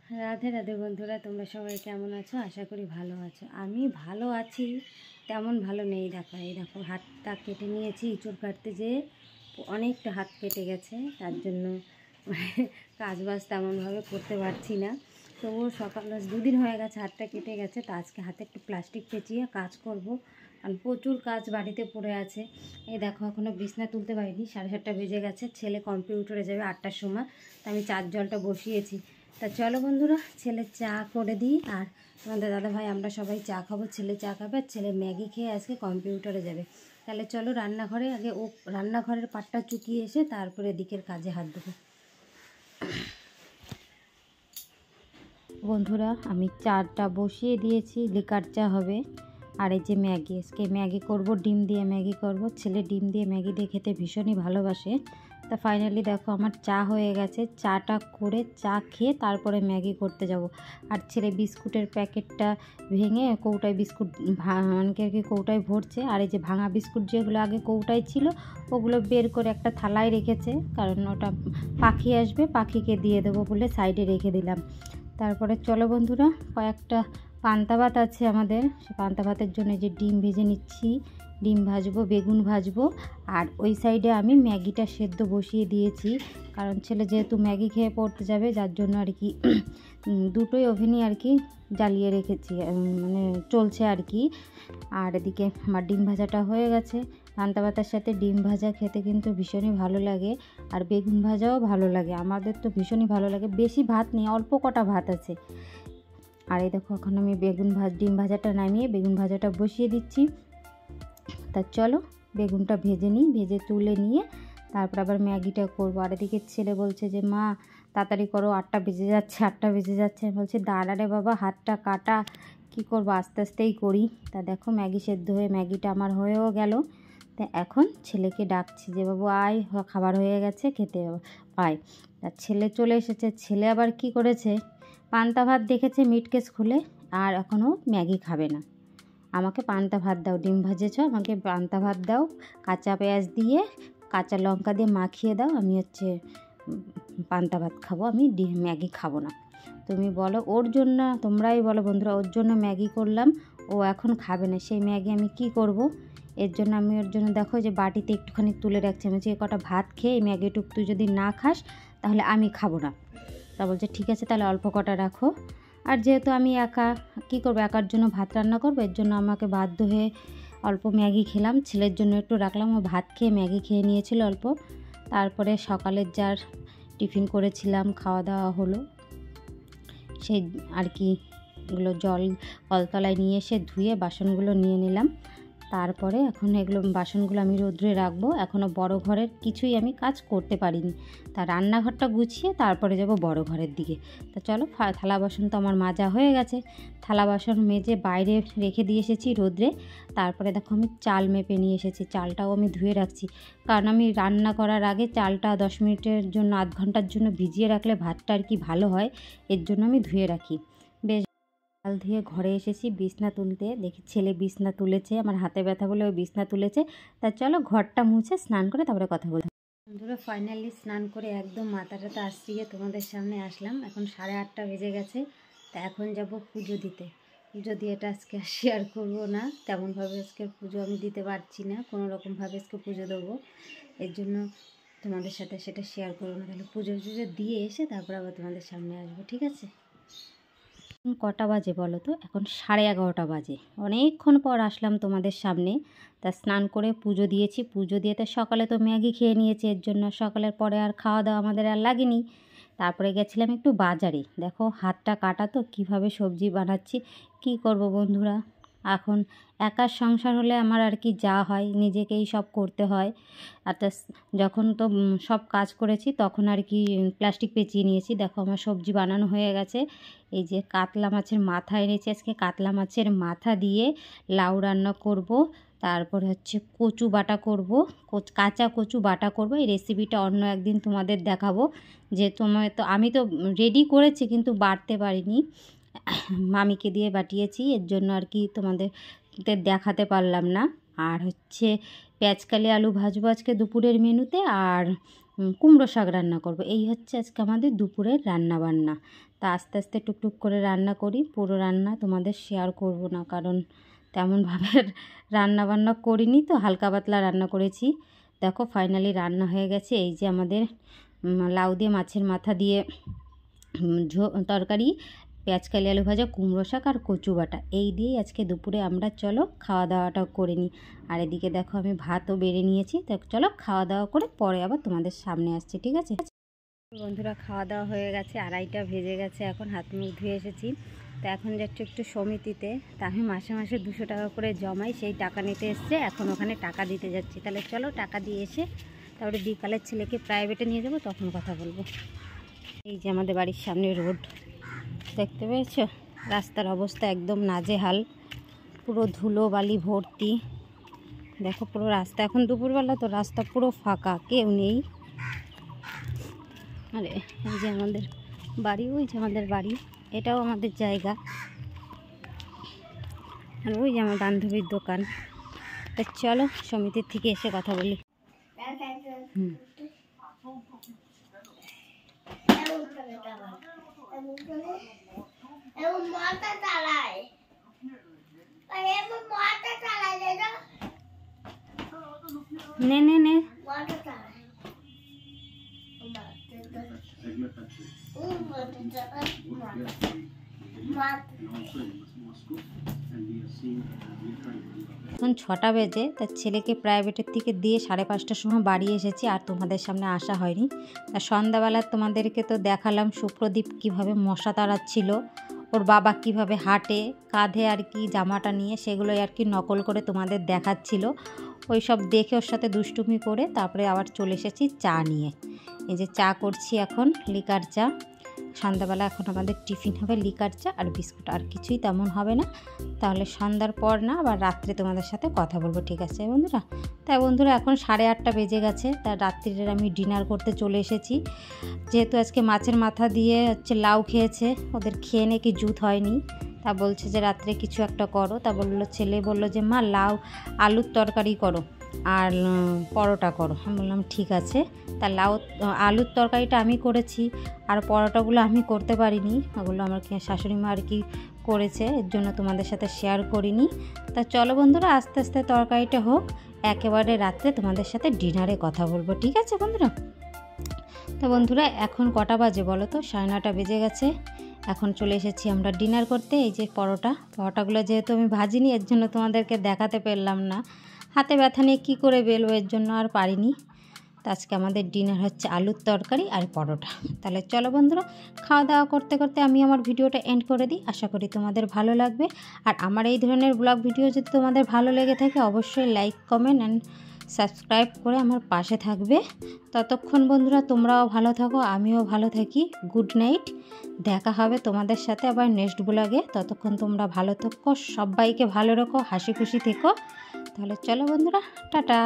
রাধে রাধে বন্ধুরা, তোমরা সবাই কেমন আছো? আশা করি ভালো আছো। আমি ভালো আছি, তেমন ভালো নেই। দেখো, এই দেখো হাতটা কেটে নিয়েছি ইঁচড় কাটতে যেয়ে, অনেকটা হাত কেটে গেছে। তার জন্য কাজ বাজ তেমনভাবে করতে পারছি না। তবুও সকাল দুদিন হয়ে গেছে হাতটা কেটে গেছে, তো আজকে হাতে একটু প্লাস্টিক পেঁচিয়ে কাজ করব। কারণ প্রচুর কাজ বাড়িতে পড়ে আছে। এই দেখো, এখনও বিছনা তুলতে পারিনি, 7:30 বেজে গেছে। ছেলে কম্পিউটারে যাবে 8টার সময়, তো আমি চার জলটা বসিয়েছি। তা চলো বন্ধুরা, ছেলে চা করে দিই। আর আমাদের দাদাভাই আমরা সবাই চা খাবো। ছেলে চা খাবে, আর ছেলে ম্যাগি খেয়ে আজকে কম্পিউটারে যাবে। তাহলে চলো রান্নাঘরে, আগে ও রান্নাঘরের পাটটা চুকিয়ে এসে তারপরে এদিকের কাজে হাত দেবো। বন্ধুরা, আমি চাটা বসিয়ে দিয়েছি, লিকার চা হবে। আর এই যে ম্যাগি, আজকে ম্যাগি করব, ডিম দিয়ে ম্যাগি করব। ছেলে ডিম দিয়ে ম্যাগি দিয়ে খেতে ভীষণই ভালোবাসে। তা ফাইনালি দেখো আমার চা হয়ে গেছে। চাটা করে চা খেয়ে তারপরে ম্যাগি করতে যাব। আর ছেলে বিস্কুটের প্যাকেটটা ভেঙে কৌটায় বিস্কুট অনেকে আর কি কৌটায় ভরছে। আর এই যে ভাঙা বিস্কুট যেগুলো আগে কৌটায় ছিল, ওগুলো বের করে একটা থালায় রেখেছে, কারণ ওটা পাখি আসবে, পাখিকে দিয়ে দেবো বলে সাইডে রেখে দিলাম। তারপরে চলো বন্ধুরা, কয়েকটা পান্তা ভাত আছে আমাদের। সে পান্তা ভাতের জন্য যে ডিম ভেজে নিচ্ছি, ডিম ভাজবো, বেগুন ভাজবো। আর ওই সাইডে আমি ম্যাগিটা সেদ্ধ বসিয়ে দিয়েছি, কারণ ছেলে যেহেতু ম্যাগি খেয়ে পড়তে যাবে, যার জন্য আর কি দুটোই ওভেনই আর কি জ্বালিয়ে রেখেছি, মানে চলছে আর কি। আর এদিকে আমার ডিম ভাজাটা হয়ে গেছে। পান্তা ভাতের সাথে ডিম ভাজা খেতে কিন্তু ভীষণই ভালো লাগে, আর বেগুন ভাজাও ভালো লাগে। আমাদের তো ভীষণই ভালো লাগে। বেশি ভাত নেই, অল্প কটা ভাত আছে। আর এই দেখো, এখন আমি ডিম ভাজাটা নামিয়ে বেগুন ভাজাটা বসিয়ে দিচ্ছি। তা চলো বেগুনটা ভেজে নিই, ভেজে তুলে নিয়ে তারপর আবার ম্যাগিটা করবো। আর এদিকে ছেলে বলছে যে মা তাড়াতাড়ি করো, 8টা বেজে যাচ্ছে, 8টা বেজে যাচ্ছে। আমি বলছি দাঁড়া রে বাবা, হাতটা কাটা, কী করবো, আস্তে আস্তেই করি। তা দেখো ম্যাগি সেদ্ধ হয়ে ম্যাগিটা আমার হয়েও গেল। তা এখন ছেলেকে ডাকছি যে বাবু আয়, খাবার হয়ে গেছে, খেতে আয়। তা ছেলে চলে এসেছে। ছেলে আবার কি করেছে, পান্তা ভাত দেখেছে মিটকেস খুলে, আর এখনও ম্যাগি খাবে না। আমাকে পান্তা ভাত দাও, ডিম ভাজেছ, আমাকে পান্তা ভাত দাও, কাঁচা পেঁয়াজ দিয়ে কাঁচা লঙ্কা দিয়ে মাখিয়ে দাও, আমি পান্তা ভাত খাবো, আমি ম্যাগি খাবো না। তুমি বলো ওর জন্য, তোমরাই বলো বন্ধুরা, ওর জন্য ম্যাগি করলাম, ও এখন খাবে না। সেই ম্যাগি আমি কি করব? এর জন্য আমি ওর জন্য দেখো যে বাটিতে একটুখানি তুলে রাখছি। আমি বলছি কটা ভাত খেয়ে এই ম্যাগিটুক তুই যদি না খাস তাহলে আমি খাবো না। তা বলছে ঠিক আছে, তাহলে অল্প কটা রাখো। আর যেহেতু আমি একা, কী করবো, একার জন্য ভাত রান্না করবো, এর জন্য আমাকে বাধ্য হয়ে অল্প ম্যাগি খেলাম। ছেলের জন্য একটু রাখলাম, ও ভাত খেয়ে ম্যাগি খেয়ে নিয়েছিল অল্প। তারপরে সকালের যার টিফিন করেছিলাম, খাওয়া দাওয়া হলো, সেই আর কি এগুলো জল কলতলায় নিয়ে এসে ধুয়ে বাসনগুলো নিয়ে নিলাম। তারপরে এখন এগুলো বাসনগুলো আমি রোদ্রে রাখবো। এখনও বড় ঘরের কিছুই আমি কাজ করতে পারিনি। তা রান্নাঘরটা গুছিয়ে তারপরে যাব বড় ঘরের দিকে। তা চলো, থালা বাসন তো আমার মাজা হয়ে গেছে। থালা বাসন মেজে বাইরে রেখে দিয়ে এসেছি রোদ্রে। তারপরে দেখো আমি চাল মেপে নিয়ে এসেছি, চালটাও আমি ধুয়ে রাখছি, কারণ আমি রান্না করার আগে চালটা 10 মিনিটের জন্য, আধ ঘন্টার জন্য ভিজিয়ে রাখলে ভাতটা আর কি ভালো হয়, এর জন্য আমি ধুয়ে রাখি। বেশ, চাল ধুয়ে ঘরে এসেছি বিছনা তুলতে। দেখি ছেলে বিছনা তুলেছে, আমার হাতে ব্যথা বলে ওই বিছনা তুলেছে। তা চলো ঘরটা মুছে স্নান করে তারপরে কথা বলতে। বন্ধুরা, ফাইনালি স্নান করে একদম মাথাটাতে আসছিয়ে তোমাদের সামনে আসলাম। এখন 8:30 বেজে গেছে। তা এখন যাব পুজো দিতে। পুজো দিয়ে এটা আজকে শেয়ার করবো না, তেমনভাবে আজকে পুজো আমি দিতে পারছি না, কোনো রকমভাবে আজকে পুজো দেবো, এর জন্য তোমাদের সাথে সেটা শেয়ার করবো না। তাহলে পুজো দিয়ে এসে তারপর আবার তোমাদের সামনে আসবো, ঠিক আছে? কটা বাজে বলো তো? এখন 11:30 বাজে। অনেকক্ষণ পর আসলাম তোমাদের সামনে। তা স্নান করে পুজো দিয়েছি। পুজো দিয়ে তো সকালে তো ম্যাগি খেয়ে নিয়েছি, এর জন্য সকালের পরে আর খাওয়া দাওয়া আমাদের আর লাগেনি। তারপরে গেছিলাম একটু বাজারে। দেখো হাতটা কাটা, তো কীভাবে সবজি বানাচ্ছি। কি করব বন্ধুরা, এখন একার সংসার হলে আমার আর কি যা হয়, নিজেকেই সব করতে হয়। আর যখন তো সব কাজ করেছি তখন আর কি প্লাস্টিক পেঁচিয়ে নিয়েছি। দেখো আমার সবজি বানানো হয়ে গেছে। এই যে কাতলা মাছের মাথা এনেছি, আজকে কাতলা মাছের মাথা দিয়ে লাউ রান্না করব। তারপর হচ্ছে কচু বাটা করব, কাঁচা কচু বাটা করব। এই রেসিপিটা অন্য একদিন তোমাদের দেখাবো। যে আমি তো রেডি করেছি কিন্তু বাটতে পারিনি, মামিকে দিয়ে বাটিয়েছি, এর জন্য আর কি তোমাদের দেখাতে পারলাম না। আর হচ্ছে পেঁয়াজকালি আলু ভাজবো আজকে দুপুরের মেনুতে, আর কুমড়ো শাক রান্না করব। এই হচ্ছে আজকে আমাদের দুপুরের রান্না বান্না। তা আস্তে আস্তে টুকটুক করে রান্না করি। পুরো রান্না তোমাদের শেয়ার করব না, কারণ তেমনভাবে রান্না বান্না করিনি, তো হালকা পাতলা রান্না করেছি। দেখো ফাইনালি রান্না হয়ে গেছে। এই যে আমাদের লাউ দিয়ে মাছের মাথা দিয়ে তরকারি, পেঁয়াজ কালি আলু ভাজা, কুমড়ো শাক আর কচু বাটা, এই দিয়েই আজকে দুপুরে আমরা চলো খাওয়া দাওয়াটা করে নিই। আর এদিকে দেখো আমি ভাতও বেড়ে নিয়েছি। তো চলো খাওয়া দাওয়া করে পরে আবার তোমাদের সামনে আসছি, ঠিক আছে বন্ধুরা? খাওয়া দাওয়া হয়ে গেছে, 2:30 বেজে গেছে। এখন হাত মুখ ধুয়ে এসেছি। তো এখন যাচ্ছি একটু সমিতিতে। তা আমি মাসে মাসে 200 টাকা করে জমাই, সেই টাকা নিতে এসছে। এখন ওখানে টাকা দিতে যাচ্ছি। তাহলে চলো টাকা দিয়ে এসে তারপরে বিকালের ছেলেকে প্রাইভেটে নিয়ে যাব, তখন কথা বলবো। এই যে আমাদের বাড়ির সামনে রোড, দেখতে পেয়েছো? রাস্তার অবস্থা একদম নাজেহাল, পুরো ধুলো বালি ভর্তি। দেখো পুরো রাস্তা, এখন দুপুরবেলা তো রাস্তা পুরো ফাঁকা, কেউ নেই। আরে এই যে আমাদের বাড়ি, ওই যে আমাদের বাড়ি, এটাও আমাদের জায়গা। আর ওই যে আমার বান্ধবীর দোকান। তো চলো সমিতির থেকে এসে কথা বলি। নে নে নে এখন 6টা বেজে, তার ছেলেকে প্রাইভেটের থেকে দিয়ে 5:30টার সময় বাড়ি এসেছি। আর তোমাদের সামনে আসা হয়নি। আর সন্ধ্যাবেলা তোমাদেরকে তো দেখালাম সুপ্রদীপ কিভাবে মশা তাড়াচ্ছিল, ওর বাবা কিভাবে হাঁটে, কাঁধে আর কি জামাটা নিয়ে, সেগুলোই আর কি নকল করে তোমাদের দেখাচ্ছিল। ওই সব দেখে ওর সাথে দুষ্টুমি করে তারপরে আবার চলে এসেছি চা নিয়ে। এই যে চা করছি এখন, লিকার চা। সন্ধ্যাবেলা এখন আমাদের টিফিন হবে লিকার চা আর বিস্কুট, আর কিছুই তেমন হবে না। তাহলে সন্ধ্যার পর না, আবার রাত্রে তোমাদের সাথে কথা বলবো, ঠিক আছে বন্ধুরা? তাই বন্ধুরা এখন 8:30 বেজে গেছে। তার রাত্রির আমি ডিনার করতে চলে এসেছি। যেহেতু আজকে মাছের মাথা দিয়ে লাউ খেয়েছে, ওদের খেয়ে নাকি জুত হয়নি। তা বলছে যে রাত্রে কিছু একটা করো। তা ছেলে বললো যে মা লাউ আলুর তরকারি করো আর পরোটা করো। আমি বললাম ঠিক আছে। তা আলুর তরকারিটা আমি করেছি, আর পরোটাগুলো আমি করতে পারিনি, ওগুলো আমার শাশুড়ি মা আর কি করেছে, এর জন্য তোমাদের সাথে শেয়ার করিনি। তা চলো বন্ধুরা আস্তে আস্তে তরকারিটা হোক, একেবারে রাত্রে তোমাদের সাথে ডিনারে কথা বলবো, ঠিক আছে বন্ধুরা? তো বন্ধুরা এখন কটা বাজে বলো তো? 9:30 বেজে গেছে। এখন চলে এসেছি আমরা ডিনার করতে। এই যে পরোটাগুলো যেহেতু আমি ভাজিনি, এর জন্য তোমাদেরকে দেখাতে পারলাম না। হাতে ব্যথা নিয়ে কী করে বেলবো, এর জন্য আর পারিনি। তো আজকে আমাদের ডিনার হচ্ছে আলুর তরকারি আর পরোটা। তাহলে চলো বন্ধুরা খাওয়া দাওয়া করতে করতে আমি আমার ভিডিওটা এন্ড করে দিই। আশা করি তোমাদের ভালো লাগবে। আর আমার এই ধরনের ব্লগ ভিডিও যদি তোমাদের ভালো লেগে থাকে, অবশ্যই লাইক কমেন্ট অ্যান্ড সাবস্ক্রাইব করে আমার পাশে থাকবে। ততক্ষণ বন্ধুরা তোমরাও ভালো থাকো, আমিও ভালো থাকি। Good night. দেখা হবে তোমাদের সাথে আবার নেক্সট ব্লগে। ততক্ষণ তোমরা ভালো থাকো, সবাইকে ভালো রাখো, হাসি খুশি থেকো। তাহলে চলো বন্ধুরা, টাটা।